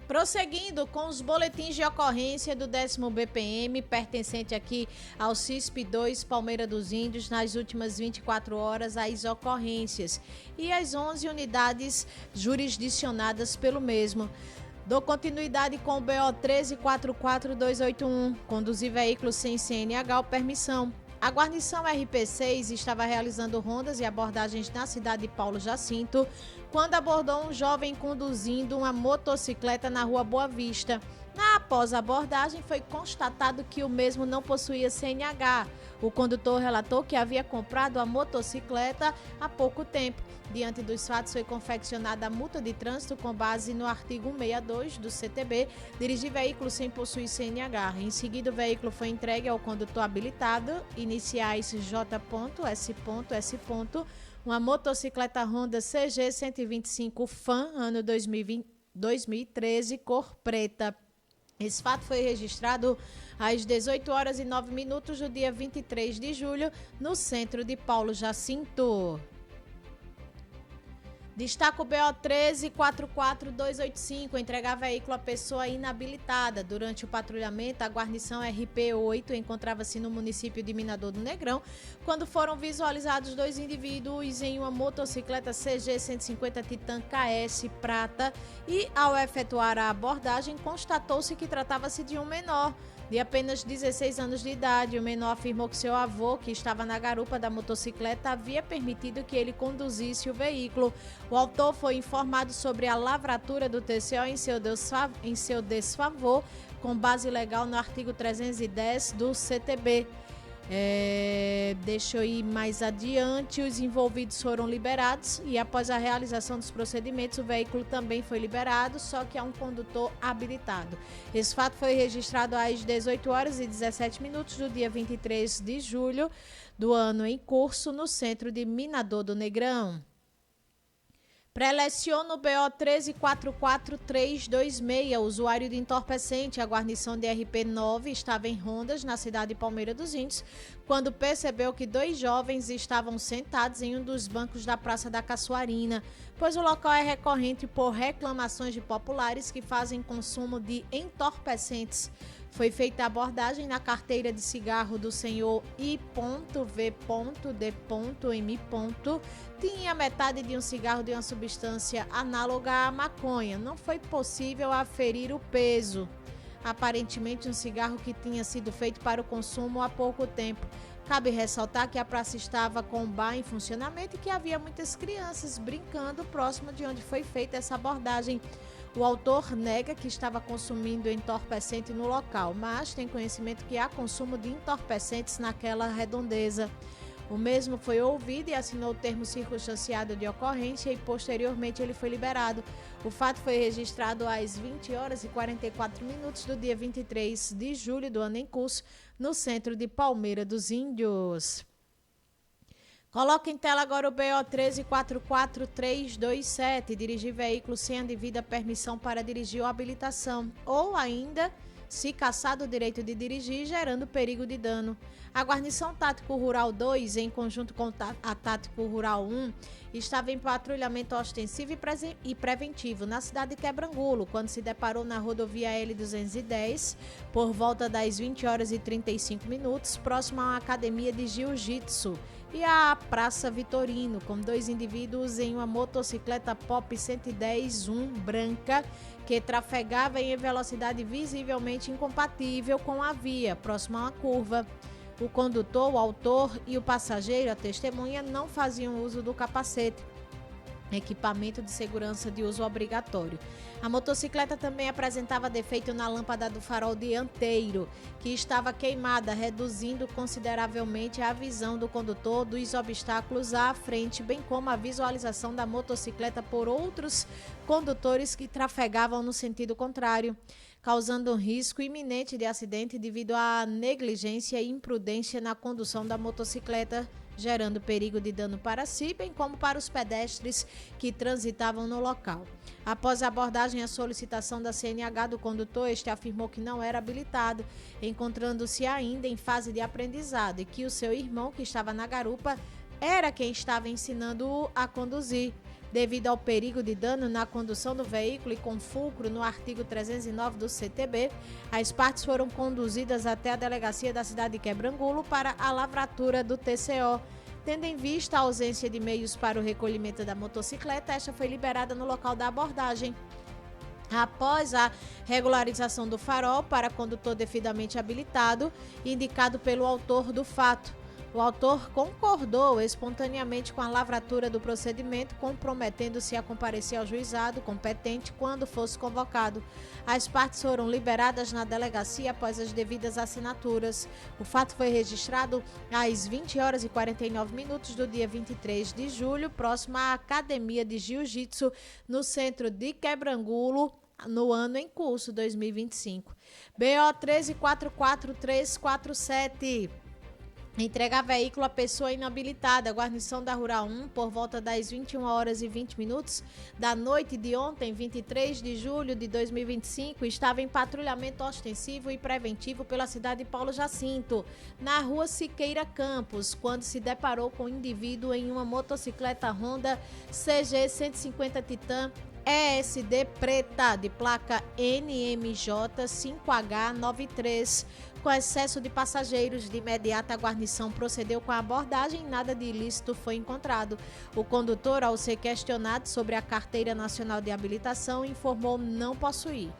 Prosseguindo com os boletins de ocorrência do 10º BPM, pertencente aqui ao CISP-2 Palmeira dos Índios, nas últimas 24 horas, as ocorrências e as 11 unidades jurisdicionadas pelo mesmo. Dou continuidade com o BO 1344281, conduzir veículo sem CNH ou permissão. A guarnição RP6 estava realizando rondas e abordagens na cidade de Paulo Jacinto, quando abordou um jovem conduzindo uma motocicleta na rua Boa Vista. Após a abordagem, foi constatado que o mesmo não possuía CNH. O condutor relatou que havia comprado a motocicleta há pouco tempo. Diante dos fatos, foi confeccionada a multa de trânsito com base no artigo 162 do CTB, dirigir veículo sem possuir CNH. Em seguida, o veículo foi entregue ao condutor habilitado, iniciais J.S.S. Uma motocicleta Honda CG 125 Fan, ano 2013, cor preta. Esse fato foi registrado às 18 horas e 9 minutos do dia 23 de julho, no centro de Paulo Jacinto. Destaca o BO 1344285, entregar veículo a pessoa inabilitada. Durante o patrulhamento, a guarnição RP8 encontrava-se no município de Minador do Negrão, quando foram visualizados dois indivíduos em uma motocicleta CG 150 Titan KS prata e, ao efetuar a abordagem, constatou-se que tratava-se de um menor de apenas 16 anos de idade. O menor afirmou que seu avô, que estava na garupa da motocicleta, havia permitido que ele conduzisse o veículo. O autor foi informado sobre a lavratura do TCO em seu desfavor, com base legal no artigo 310 do CTB. Deixa eu ir mais adiante. Os envolvidos foram liberados e, após a realização dos procedimentos, o veículo também foi liberado, só que há um condutor habilitado. Esse fato foi registrado às 18 horas e 17 minutos do dia 23 de julho do ano em curso, no centro de Minador do Negrão. Preleciona o BO 1344326, usuário de entorpecente. A guarnição de RP9 estava em rondas na cidade de Palmeira dos Índios, quando percebeu que dois jovens estavam sentados em um dos bancos da Praça da Caçoarina, pois o local é recorrente por reclamações de populares que fazem consumo de entorpecentes. Foi feita a abordagem na carteira de cigarro do senhor I.V.D.M. Tinha metade de um cigarro de uma substância análoga à maconha. Não foi possível aferir o peso. Aparentemente, um cigarro que tinha sido feito para o consumo há pouco tempo. Cabe ressaltar que a praça estava com um bar em funcionamento e que havia muitas crianças brincando próximo de onde foi feita essa abordagem. O autor nega que estava consumindo entorpecente no local, mas tem conhecimento que há consumo de entorpecentes naquela redondeza. O mesmo foi ouvido e assinou o termo circunstanciado de ocorrência e, posteriormente, ele foi liberado. O fato foi registrado às 20 horas e 44 minutos do dia 23 de julho do ano em curso, no centro de Palmeira dos Índios. Coloca em tela agora o BO 1344327, dirigir veículo sem a devida permissão para dirigir ou habilitação, ou ainda se cassado o direito de dirigir, gerando perigo de dano. A guarnição Tático Rural 2, em conjunto com a Tático Rural 1, estava em patrulhamento ostensivo e preventivo na cidade de Quebrangulo, quando se deparou na rodovia L210, por volta das 20 horas e 35 minutos, próximo a uma academia de jiu-jitsu e à Praça Vitorino, com dois indivíduos em uma motocicleta Pop 110-1 branca, que trafegava em velocidade visivelmente incompatível com a via, próximo a uma curva. O condutor, o autor e o passageiro, a testemunha, não faziam uso do capacete, equipamento de segurança de uso obrigatório. A motocicleta também apresentava defeito na lâmpada do farol dianteiro, que estava queimada, reduzindo consideravelmente a visão do condutor dos obstáculos à frente, bem como a visualização da motocicleta por outros condutores que trafegavam no sentido contrário, causando um risco iminente de acidente devido à negligência e imprudência na condução da motocicleta, gerando perigo de dano para si, bem como para os pedestres que transitavam no local. Após a abordagem e a solicitação da CNH do condutor, este afirmou que não era habilitado, encontrando-se ainda em fase de aprendizado, e que o seu irmão, que estava na garupa, era quem estava ensinando-o a conduzir. devido ao perigo de dano na condução do veículo e com fulcro no artigo 309 do CTB, as partes foram conduzidas até a delegacia da cidade de Quebrangulo para a lavratura do TCO. Tendo em vista a ausência de meios para o recolhimento da motocicleta, esta foi liberada no local da abordagem. Após a regularização do farol para condutor devidamente habilitado, indicado pelo autor do fato. O autor concordou espontaneamente com a lavratura do procedimento, comprometendo-se a comparecer ao juizado competente quando fosse convocado. As partes foram liberadas na delegacia após as devidas assinaturas. O fato foi registrado às 20 horas e 49 minutos do dia 23 de julho, próximo à Academia de Jiu-Jitsu, no centro de Quebrangulo, no ano em curso 2025. BO 1344347. Entregar veículo a pessoa inabilitada. Guarnição da Rural 1, por volta das 21 horas e 20 minutos da noite de ontem, 23 de julho de 2025, estava em patrulhamento ostensivo e preventivo pela cidade de Paulo Jacinto, na rua Siqueira Campos, quando se deparou com um indivíduo em uma motocicleta Honda CG 150 Titan ESD preta, de placa NMJ 5H93, com excesso de passageiros. De imediato, a guarnição procedeu com a abordagem e nada de ilícito foi encontrado. O condutor, ao ser questionado sobre a Carteira Nacional de Habilitação, informou não possuir.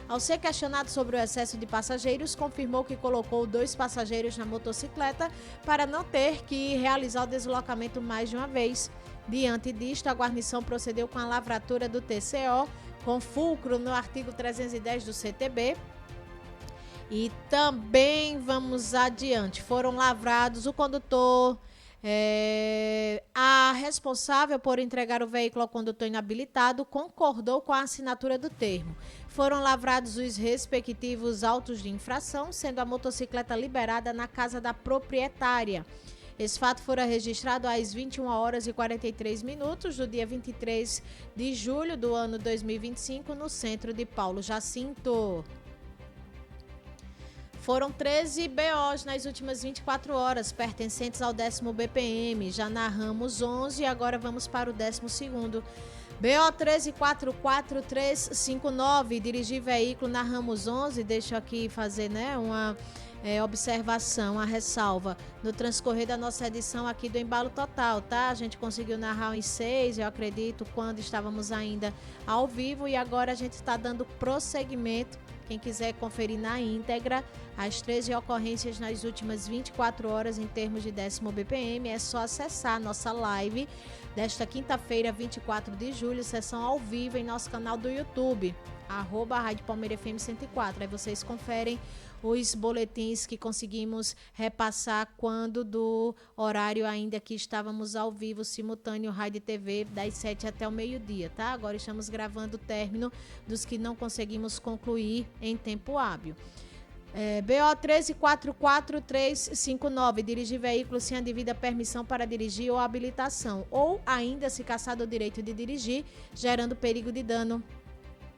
Ao ser questionado sobre o excesso de passageiros, confirmou que colocou 2 passageiros na motocicleta para não ter que realizar o deslocamento mais de uma vez. Diante disto, a guarnição procedeu com a lavratura do TCO, com fulcro no artigo 310 do CTB. E também vamos adiante. Foram lavrados o condutor, a responsável por entregar o veículo ao condutor inabilitado concordou com a assinatura do termo. Foram lavrados os respectivos autos de infração, sendo a motocicleta liberada na casa da proprietária. Esse fato fora registrado às 21 horas e 43 minutos do dia 23 de julho do ano 2025, no centro de Paulo Jacinto. Foram 13 BOs nas últimas 24 horas, pertencentes ao 10º BPM. Já narramos 11 e agora vamos para o 12º. BO 1344359, dirigir veículo, narramos 11. Deixa eu aqui fazer, uma observação, a ressalva. No transcorrer da nossa edição aqui do Embalo Total, tá? A gente conseguiu narrar uns 6, eu acredito, quando estávamos ainda ao vivo, e agora a gente está dando prosseguimento. Quem quiser conferir na íntegra as 13 ocorrências nas últimas 24 horas em termos de 10º BPM, é só acessar a nossa live desta quinta-feira, 24 de julho, sessão ao vivo em nosso canal do YouTube, @Rádio Palmeira FM 104. Aí vocês conferem os boletins que conseguimos repassar quando do horário ainda que estávamos ao vivo, simultâneo, Rádio e TV, das 7 até o meio-dia, tá? Agora estamos gravando o término dos que não conseguimos concluir em tempo hábil. BO 1344359, dirigir veículo sem a devida permissão para dirigir ou habilitação, ou ainda se caçado o direito de dirigir, gerando perigo de dano.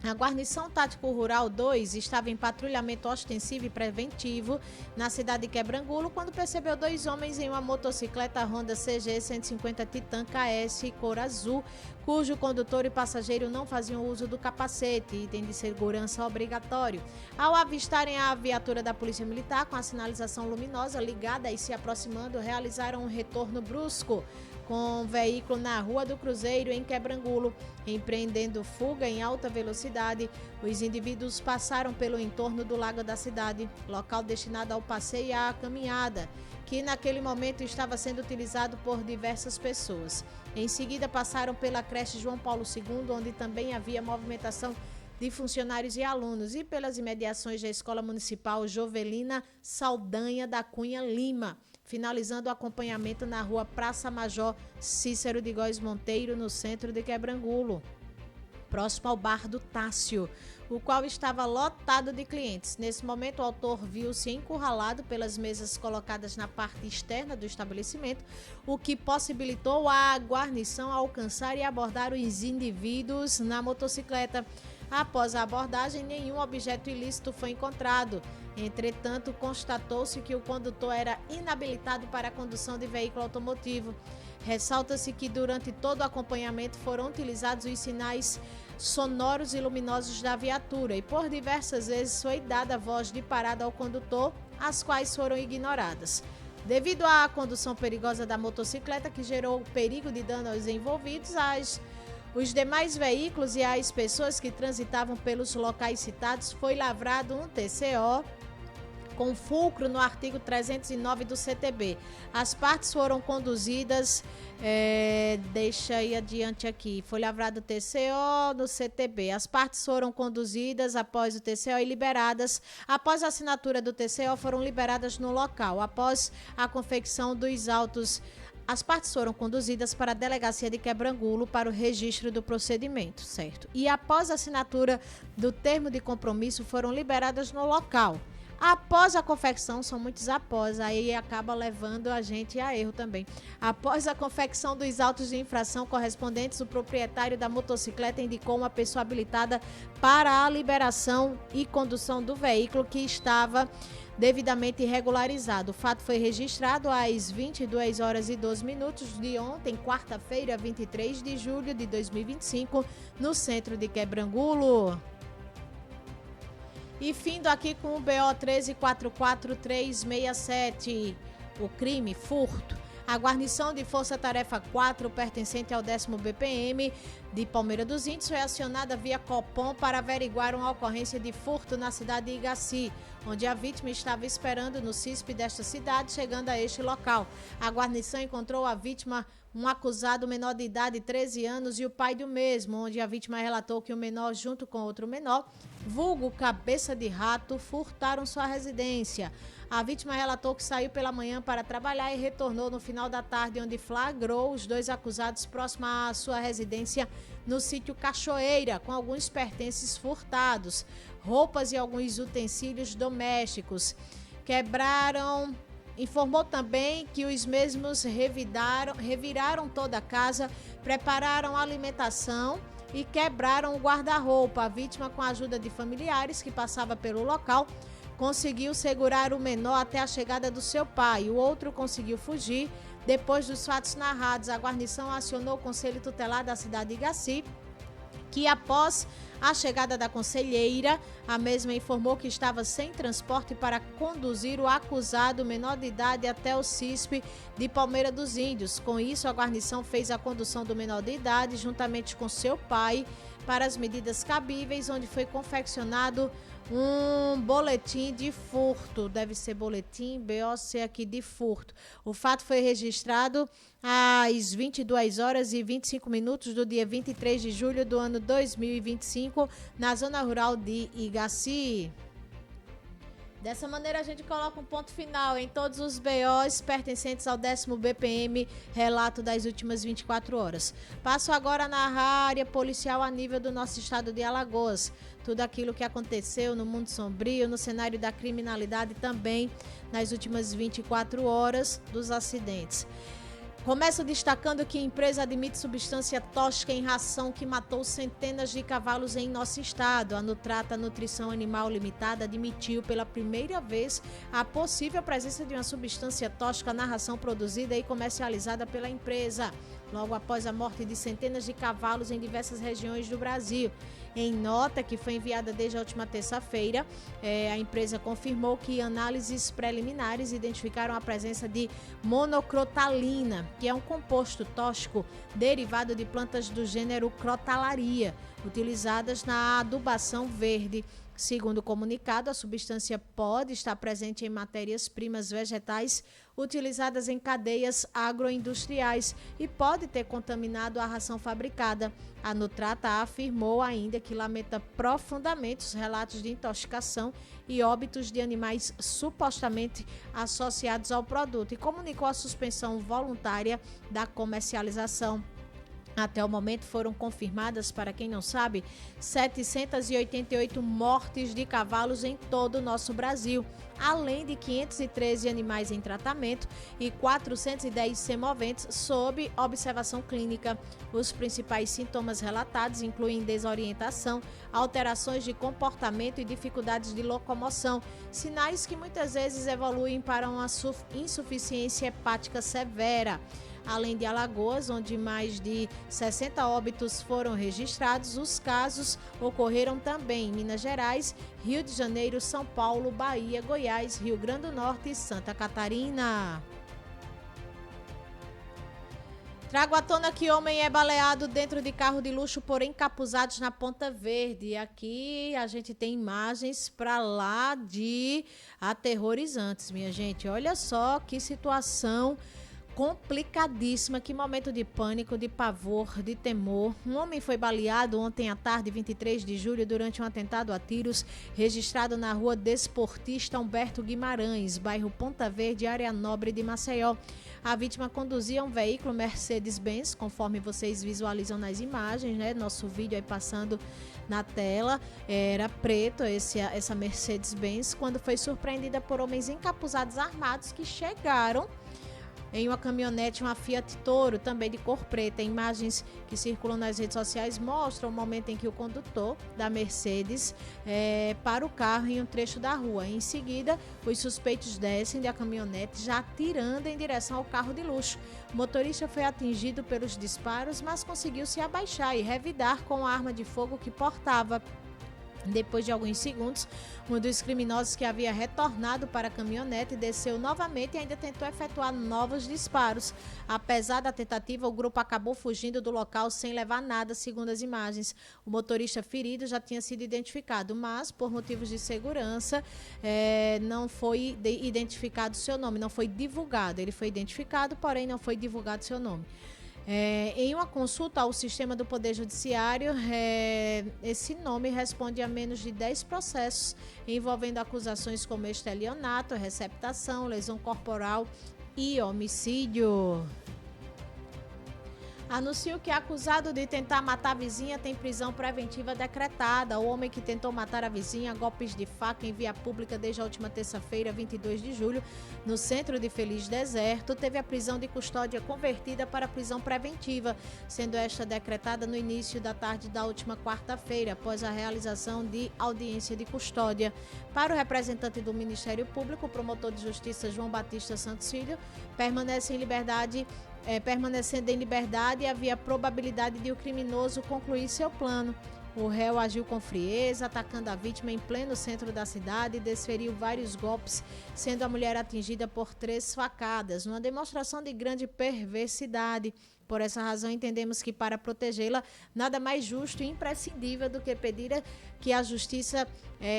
A Guarnição Tático Rural 2 estava em patrulhamento ostensivo e preventivo na cidade de Quebrangulo quando percebeu 2 homens em uma motocicleta Honda CG 150 Titan KS cor azul, cujo condutor e passageiro não faziam uso do capacete, item de segurança obrigatório. Ao avistarem a viatura da Polícia Militar com a sinalização luminosa ligada e se aproximando, realizaram um retorno brusco com o veículo na Rua do Cruzeiro, em Quebrangulo, empreendendo fuga em alta velocidade. Os indivíduos passaram pelo entorno do Lago da Cidade, local destinado ao passeio e à caminhada, que naquele momento estava sendo utilizado por diversas pessoas. Em seguida, passaram pela creche João Paulo II, onde também havia movimentação de funcionários e alunos, e pelas imediações da Escola Municipal Jovelina Saldanha da Cunha Lima, finalizando o acompanhamento na rua Praça Major Cícero de Góes Monteiro, no centro de Quebrangulo, próximo ao bar do Tássio, o qual estava lotado de clientes. Nesse momento, o autor viu-se encurralado pelas mesas colocadas na parte externa do estabelecimento, o que possibilitou a guarnição alcançar e abordar os indivíduos na motocicleta. Após a abordagem, nenhum objeto ilícito foi encontrado. Entretanto, constatou-se que o condutor era inabilitado para a condução de veículo automotivo. Ressalta-se que durante todo o acompanhamento foram utilizados os sinais sonoros e luminosos da viatura e por diversas vezes foi dada voz de parada ao condutor, as quais foram ignoradas. Devido à condução perigosa da motocicleta, que gerou perigo de dano aos envolvidos, os demais veículos e as pessoas que transitavam pelos locais citados, foi lavrado um TCO com fulcro no artigo 309 do CTB. As partes foram conduzidas, deixa aí adiante aqui, foi lavrado TCO no CTB. As partes foram conduzidas após o TCO e liberadas. Após a assinatura do TCO, foram liberadas no local. Após a confecção dos autos, as partes foram conduzidas para a delegacia de Quebrangulo para o registro do procedimento, certo? E após a assinatura do termo de compromisso, foram liberadas no local. Após a confecção, são muitos após, aí acaba levando a gente a erro também. Após a confecção dos autos de infração correspondentes, o proprietário da motocicleta indicou uma pessoa habilitada para a liberação e condução do veículo que estava devidamente regularizado. O fato foi registrado às 22 horas e 12 minutos de ontem, quarta-feira, 23 de julho de 2025, no centro de Quebrangulo. E findo aqui com o BO 1344367, o crime furto. A guarnição de Força Tarefa 4, pertencente ao 10º BPM de Palmeira dos Índios, foi acionada via Copom para averiguar uma ocorrência de furto na cidade de Igaci, onde a vítima estava esperando no CISP desta cidade. Chegando a este local, a guarnição encontrou a vítima, um acusado menor de idade, 13 anos, e o pai do mesmo, onde a vítima relatou que o menor, junto com outro menor, vulgo cabeça de rato, furtaram sua residência. A vítima relatou que saiu pela manhã para trabalhar e retornou no final da tarde, onde flagrou os dois acusados próximo à sua residência no sítio Cachoeira, com alguns pertences furtados, roupas e alguns utensílios domésticos. Informou também que os mesmos reviraram toda a casa, prepararam a alimentação e quebraram o guarda-roupa. A vítima, com a ajuda de familiares que passava pelo local, conseguiu segurar o menor até a chegada do seu pai. O outro conseguiu fugir. Depois dos fatos narrados, a guarnição acionou o Conselho Tutelar da cidade de Igaci, que após a chegada da conselheira, a mesma informou que estava sem transporte para conduzir o acusado menor de idade até o CISP de Palmeira dos Índios. Com isso, a guarnição fez a condução do menor de idade, juntamente com seu pai, para as medidas cabíveis, onde foi confeccionado um boletim de furto. Deve ser boletim BOC aqui de furto. O fato foi registrado às 22 horas e 25 minutos do dia 23 de julho do ano 2025, na zona rural de Igaci. Dessa maneira, a gente coloca um ponto final em todos os BOs pertencentes ao 10º BPM, relato das últimas 24 horas. Passo agora na área policial a nível do nosso estado de Alagoas. Tudo aquilo que aconteceu no mundo sombrio, no cenário da criminalidade também, nas últimas 24 horas dos acidentes. Começo destacando que a empresa admite substância tóxica em ração que matou centenas de cavalos em nosso estado. A Nutrata Nutrição Animal Limitada admitiu pela primeira vez a possível presença de uma substância tóxica na ração produzida e comercializada pela empresa, logo após a morte de centenas de cavalos em diversas regiões do Brasil. Em nota que foi enviada desde a última terça-feira, a empresa confirmou que análises preliminares identificaram a presença de monocrotalina, que é um composto tóxico derivado de plantas do gênero Crotalaria, utilizadas na adubação verde. Segundo o comunicado, a substância pode estar presente em matérias-primas vegetais utilizadas em cadeias agroindustriais e pode ter contaminado a ração fabricada. A Nutrata afirmou ainda que lamenta profundamente os relatos de intoxicação e óbitos de animais supostamente associados ao produto e comunicou a suspensão voluntária da comercialização. Até o momento foram confirmadas, para quem não sabe, 788 mortes de cavalos em todo o nosso Brasil, além de 513 animais em tratamento e 410 semoventes sob observação clínica. Os principais sintomas relatados incluem desorientação, alterações de comportamento e dificuldades de locomoção, sinais que muitas vezes evoluem para uma insuficiência hepática severa. além de Alagoas, onde mais de 60 óbitos foram registrados. Os casos ocorreram também em Minas Gerais, Rio de Janeiro, São Paulo, Bahia, Goiás, Rio Grande do Norte e Santa Catarina. Trago à tona que homem é baleado dentro de carro de luxo por encapuzados na Ponta Verde. Aqui a gente tem imagens para lá de aterrorizantes, minha gente. Olha só que situação complicadíssima, que momento de pânico, de pavor, de temor. Um homem foi baleado ontem à tarde, 23 de julho, durante um atentado a tiros registrado na rua Desportista Humberto Guimarães, bairro Ponta Verde, área nobre de Maceió. A vítima conduzia um veículo Mercedes-Benz, conforme vocês visualizam nas imagens, né? Nosso vídeo aí passando na tela. Era preto essa Mercedes-Benz, quando foi surpreendida por homens encapuzados armados que chegaram em uma caminhonete, uma Fiat Toro, também de cor preta. Imagens que circulam nas redes sociais mostram o momento em que o condutor da Mercedes para o carro em um trecho da rua. Em seguida, os suspeitos descem da caminhonete, já atirando em direção ao carro de luxo. O motorista foi atingido pelos disparos, mas conseguiu se abaixar e revidar com a arma de fogo que portava. Depois de alguns segundos, um dos criminosos que havia retornado para a caminhonete desceu novamente e ainda tentou efetuar novos disparos. Apesar da tentativa, o grupo acabou fugindo do local sem levar nada, segundo as imagens. O motorista ferido já tinha sido identificado, mas por motivos de segurança não foi identificado seu nome, não foi divulgado. Ele foi identificado, porém não foi divulgado seu nome. Em uma consulta ao sistema do Poder Judiciário, esse nome responde a menos de 10 processos envolvendo acusações como estelionato, receptação, lesão corporal e homicídio. Anuncio que acusado de tentar matar a vizinha tem prisão preventiva decretada. O homem que tentou matar a vizinha a golpes de faca em via pública desde a última terça-feira, 22 de julho, no centro de Feliz Deserto, teve a prisão de custódia convertida para prisão preventiva, sendo esta decretada no início da tarde da última quarta-feira, após a realização de audiência de custódia. Para o representante do Ministério Público, o promotor de justiça João Batista Santos Filho, permanecendo em liberdade, havia probabilidade de o criminoso concluir seu plano. O réu agiu com frieza, atacando a vítima em pleno centro da cidade e desferiu vários golpes, sendo a mulher atingida por 3 facadas, numa demonstração de grande perversidade. Por essa razão, entendemos que, para protegê-la, nada mais justo e imprescindível do que pedir que a justiça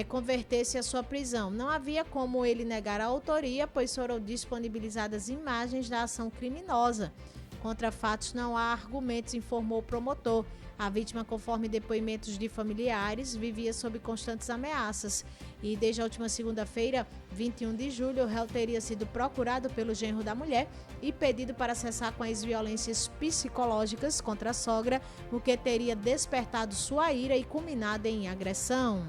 convertesse a sua prisão. Não havia como ele negar a autoria, pois foram disponibilizadas imagens da ação criminosa. Contra fatos não há argumentos, informou o promotor. A vítima, conforme depoimentos de familiares, vivia sob constantes ameaças. E desde a última segunda-feira, 21 de julho, o réu teria sido procurado pelo genro da mulher e pedido para cessar com as violências psicológicas contra a sogra, o que teria despertado sua ira e culminado em agressão.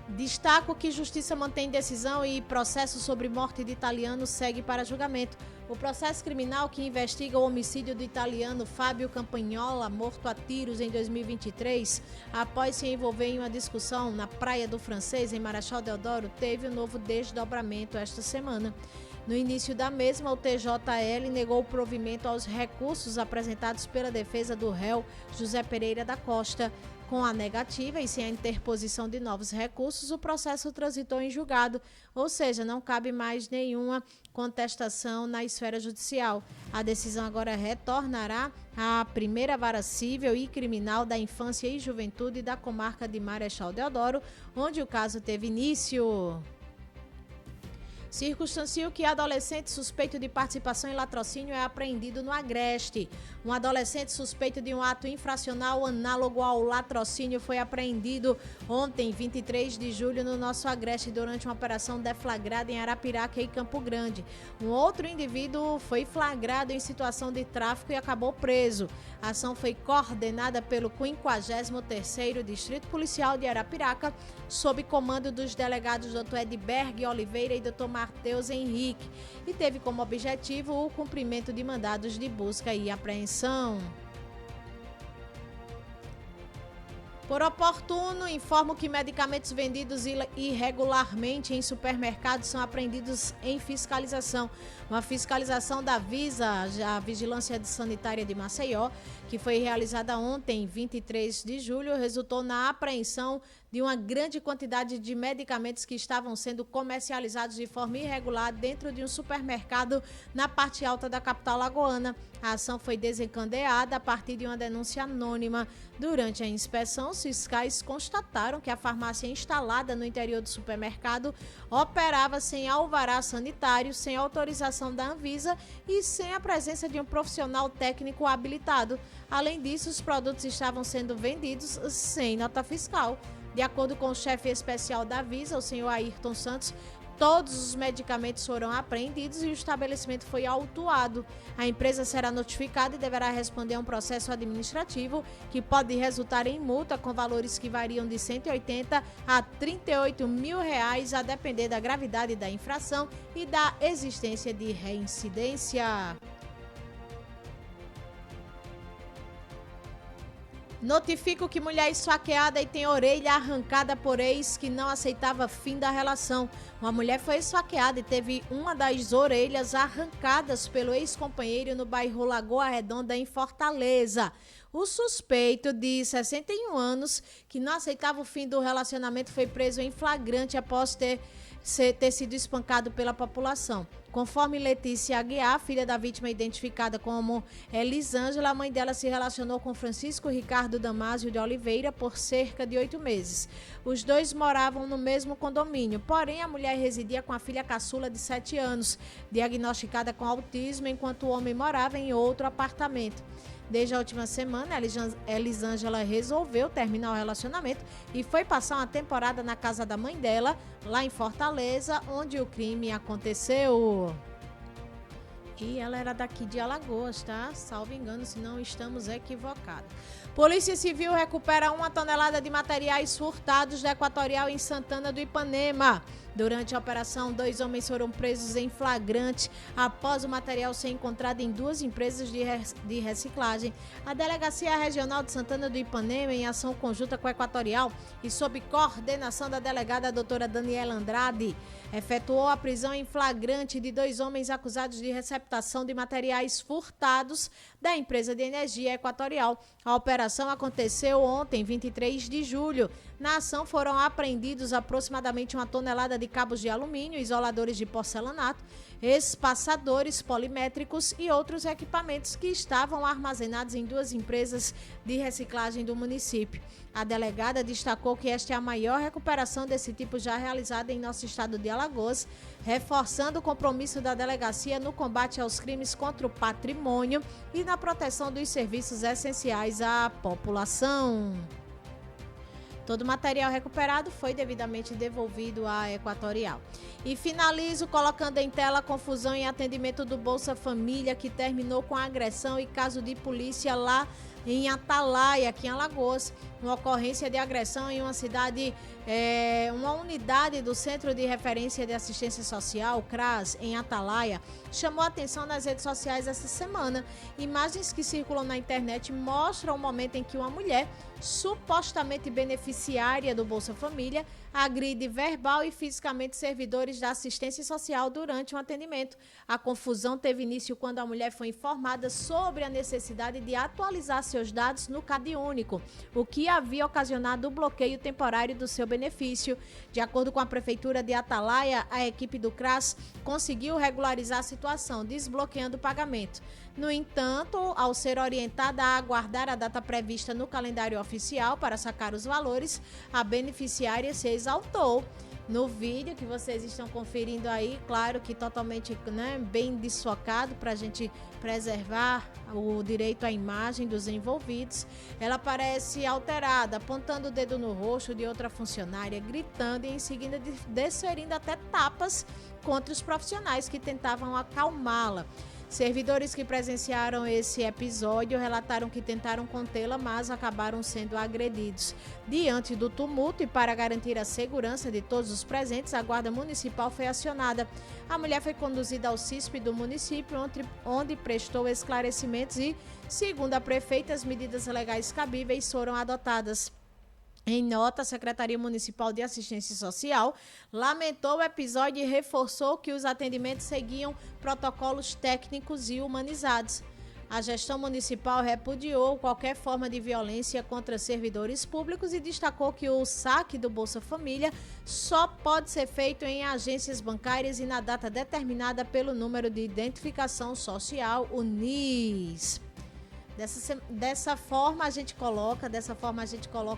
Destaco que Justiça mantém decisão e processo sobre morte de italiano segue para julgamento. O processo criminal que investiga o homicídio do italiano Fábio Campagnola, morto a tiros em 2023, após se envolver em uma discussão na Praia do Francês, em Marechal Deodoro, teve um novo desdobramento esta semana. No início da mesma, o TJL negou o provimento aos recursos apresentados pela defesa do réu José Pereira da Costa. Com a negativa e sem a interposição de novos recursos, o processo transitou em julgado, ou seja, não cabe mais nenhuma contestação na esfera judicial. A decisão agora retornará à primeira vara civil e criminal da infância e juventude da comarca de Marechal Deodoro, onde o caso teve início. Circunstancio que adolescente suspeito de participação em latrocínio é apreendido no Agreste. Um adolescente suspeito de um ato infracional análogo ao latrocínio foi apreendido ontem, 23 de julho, no nosso Agreste, durante uma operação deflagrada em Arapiraca e Campo Grande. Um outro indivíduo foi flagrado em situação de tráfico e acabou preso. A ação foi coordenada pelo 53º Distrito Policial de Arapiraca, sob comando dos delegados Dr. Edberg Oliveira e Dr. Mateus Henrique, e teve como objetivo o cumprimento de mandados de busca e apreensão. Por oportuno, informo que medicamentos vendidos irregularmente em supermercados são apreendidos em fiscalização. Uma fiscalização da Visa, a Vigilância Sanitária de Maceió, que foi realizada ontem, 23 de julho, resultou na apreensão de uma grande quantidade de medicamentos que estavam sendo comercializados de forma irregular dentro de um supermercado na parte alta da capital alagoana. A ação foi desencadeada a partir de uma denúncia anônima. Durante a inspeção, os fiscais constataram que a farmácia instalada no interior do supermercado operava sem alvará sanitário, sem autorização da Anvisa e sem a presença de um profissional técnico habilitado. Além disso, os produtos estavam sendo vendidos sem nota fiscal. De acordo com o chefe especial da Visa, o senhor Ayrton Santos, todos os medicamentos foram apreendidos e o estabelecimento foi autuado. A empresa será notificada e deverá responder a um processo administrativo que pode resultar em multa com valores que variam de R$ 180 a R$ 38 mil, a depender da gravidade da infração e da existência de reincidência. Notifico que mulher esfaqueada e tem orelha arrancada por ex que não aceitava fim da relação. Uma mulher foi esfaqueada e teve uma das orelhas arrancadas pelo ex-companheiro no bairro Lagoa Redonda, em Fortaleza. O suspeito, de 61 anos, que não aceitava o fim do relacionamento, foi preso em flagrante após ter sido espancado pela população. Conforme Letícia Aguiar, filha da vítima identificada como Elisângela, a mãe dela se relacionou com Francisco Ricardo Damásio de Oliveira por cerca de 8 meses. Os dois moravam no mesmo condomínio, porém a mulher residia com a filha caçula de 7 anos, diagnosticada com autismo, enquanto o homem morava em outro apartamento. Desde a última semana, Elisângela resolveu terminar o relacionamento e foi passar uma temporada na casa da mãe dela, lá em Fortaleza, onde o crime aconteceu. E ela era daqui de Alagoas, tá? Salvo engano, se não estamos equivocados. Polícia Civil recupera 1 tonelada de materiais furtados da Equatorial em Santana do Ipanema. Durante a operação, 2 homens foram presos em flagrante após o material ser encontrado em 2 empresas de reciclagem. A Delegacia Regional de Santana do Ipanema, em ação conjunta com a Equatorial e sob coordenação da delegada doutora Daniela Andrade, efetuou a prisão em flagrante de 2 homens acusados de receptação de materiais furtados da empresa de energia Equatorial. A operação aconteceu ontem, 23 de julho. Na ação foram apreendidos aproximadamente 1 tonelada de cabos de alumínio, isoladores de porcelanato, espaçadores polimétricos e outros equipamentos que estavam armazenados em 2 empresas de reciclagem do município. A delegada destacou que esta é a maior recuperação desse tipo já realizada em nosso estado de Alagoas, reforçando o compromisso da delegacia no combate aos crimes contra o patrimônio e na proteção dos serviços essenciais à população. Todo o material recuperado foi devidamente devolvido à Equatorial. E finalizo colocando em tela a confusão em atendimento do Bolsa Família, que terminou com agressão e caso de polícia lá em Atalaia, aqui em Alagoas. Uma ocorrência de agressão em uma cidade, uma unidade do Centro de Referência de Assistência Social, CRAS, em Atalaia, chamou a atenção nas redes sociais essa semana. Imagens que circulam na internet mostram o momento em que uma mulher, supostamente beneficiária do Bolsa Família, agride verbal e fisicamente servidores da assistência social durante um atendimento. A confusão teve início quando a mulher foi informada sobre a necessidade de atualizar seus dados no CadÚnico, o que havia ocasionado o bloqueio temporário do seu benefício. De acordo com a Prefeitura de Atalaia, a equipe do CRAS conseguiu regularizar a situação, desbloqueando o pagamento. No entanto, ao ser orientada a aguardar a data prevista no calendário oficial para sacar os valores, a beneficiária se exaltou. No vídeo que vocês estão conferindo aí, claro que totalmente, bem desfocado para a gente preservar o direito à imagem dos envolvidos, ela parece alterada, apontando o dedo no rosto de outra funcionária, gritando e em seguida desferindo até tapas contra os profissionais que tentavam acalmá-la. Servidores que presenciaram esse episódio relataram que tentaram contê-la, mas acabaram sendo agredidos. Diante do tumulto e para garantir a segurança de todos os presentes, a Guarda Municipal foi acionada. A mulher foi conduzida ao CISP do município, onde prestou esclarecimentos e, segundo a prefeita, as medidas legais cabíveis foram adotadas. Em nota, a Secretaria Municipal de Assistência Social lamentou o episódio e reforçou que os atendimentos seguiam protocolos técnicos e humanizados. A gestão municipal repudiou qualquer forma de violência contra servidores públicos e destacou que o saque do Bolsa Família só pode ser feito em agências bancárias e na data determinada pelo número de identificação social, o NIS. Dessa forma a gente coloca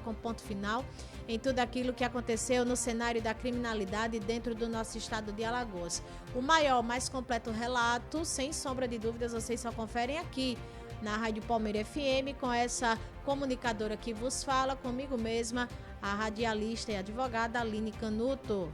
um ponto final em tudo aquilo que aconteceu no cenário da criminalidade dentro do nosso estado de Alagoas. O maior, mais completo relato, sem sombra de dúvidas, vocês só conferem aqui na Rádio Palmeira FM, com essa comunicadora que vos fala, comigo mesma, a radialista e advogada Aline Canuto.